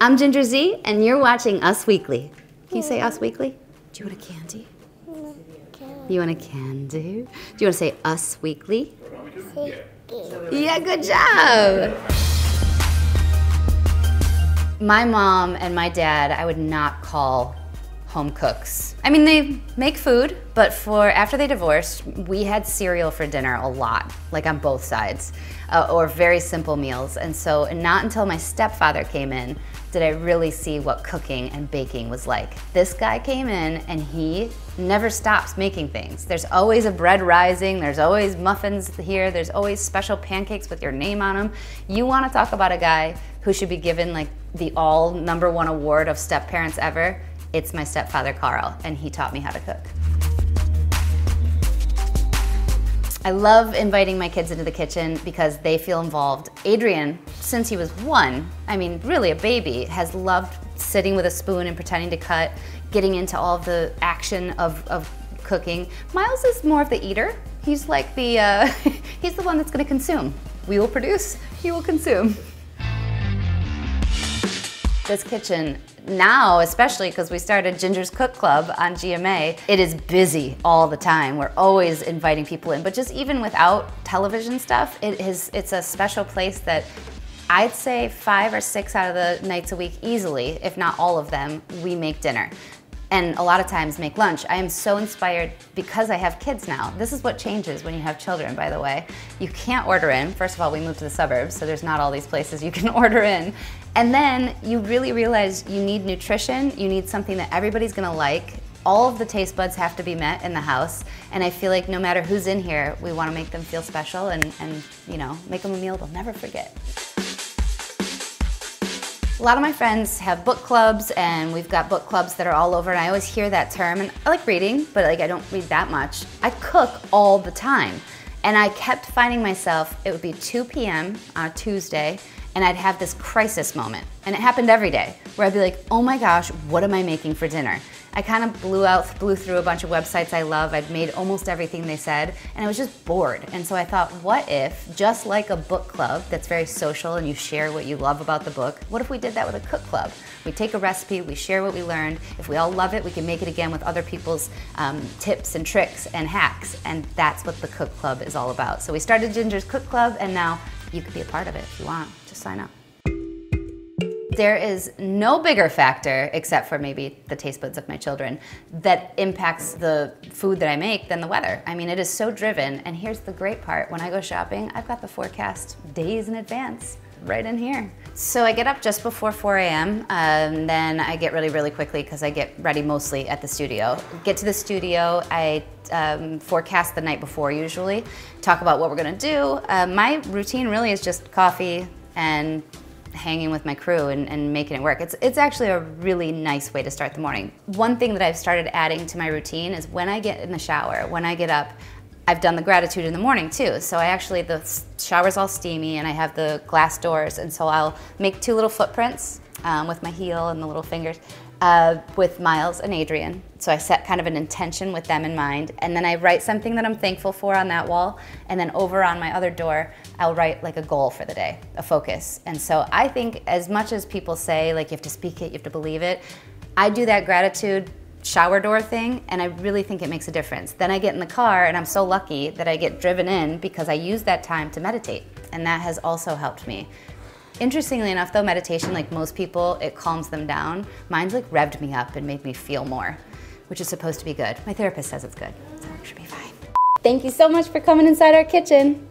I'm Ginger Z, and you're watching Us Weekly. Can you say Us Weekly? Do you want a candy? You want a candy? Do you want to say Us Weekly? Yeah, good job. My mom and my dad, I would not call home cooks. I mean, they make food, but after they divorced, we had cereal for dinner a lot, like on both sides, or very simple meals. And so not until my stepfather came in did I really see what cooking and baking was like. This guy came in and he never stops making things. There's always a bread rising, there's always muffins here, there's always special pancakes with your name on them. You wanna talk about a guy who should be given like the all #1 award of step parents ever? It's my stepfather, Carl, and he taught me how to cook. I love inviting my kids into the kitchen because they feel involved. Adrian, since he was 1, I mean, really a baby, has loved sitting with a spoon and pretending to cut, getting into all of the action of cooking. Miles is more of the eater. He's like the, he's the one that's gonna consume. We will produce, he will consume. This kitchen, now, especially because we started Ginger's Cook Club on GMA, it is busy all the time. We're always inviting people in, but just even without television stuff, it's a special place that I'd say 5 or 6 out of the nights a week easily, if not all of them, we make dinner. And a lot of times make lunch. I am so inspired because I have kids now. This is what changes when you have children, by the way. You can't order in. First of all, we moved to the suburbs, so there's not all these places you can order in. And then you really realize you need nutrition, you need something that everybody's gonna like. All of the taste buds have to be met in the house. And I feel like no matter who's in here, we wanna make them feel special and you know, make them a meal they'll never forget. A lot of my friends have book clubs, and we've got book clubs that are all over, and I always hear that term, and I like reading, but like I don't read that much. I cook all the time, and I kept finding myself, it would be 2 p.m. on a Tuesday, and I'd have this crisis moment, and it happened every day, where I'd be like, oh my gosh, what am I making for dinner? I kind of blew through a bunch of websites I love. I'd made almost everything they said, and I was just bored. And so I thought, what if, just like a book club that's very social and you share what you love about the book, what if we did that with a cook club? We take a recipe, we share what we learned. If we all love it, we can make it again with other people's tips and tricks and hacks, and that's what the cook club is all about. So we started Ginger's Cook Club, and now you could be a part of it if you want. Just sign up. There is no bigger factor, except for maybe the taste buds of my children, that impacts the food that I make than the weather. I mean, it is so driven, and here's the great part. When I go shopping, I've got the forecast days in advance, right in here. So I get up just before 4 a.m., and then I get ready really quickly because I get ready mostly at the studio. Get to the studio, I forecast the night before usually, talk about what we're gonna do. My routine really is just coffee and hanging with my crew and making it work. It's actually a really nice way to start the morning. One thing that I've started adding to my routine is when I get in the shower, when I get up, I've done the gratitude in the morning too. So the shower's all steamy and I have the glass doors, and so I'll make 2 little footprints with my heel and the little fingers with Miles and Adrian. So I set kind of an intention with them in mind, and then I write something that I'm thankful for on that wall, and then over on my other door, I'll write like a goal for the day, a focus. And so I think as much as people say like you have to speak it, you have to believe it, I do that gratitude shower door thing, and I really think it makes a difference. Then I get in the car, and I'm so lucky that I get driven in because I use that time to meditate, and that has also helped me. Interestingly enough though, meditation, like most people, it calms them down. Mine's like revved me up and made me feel more, which is supposed to be good. My therapist says it's good, so it should be fine. Thank you so much for coming inside our kitchen.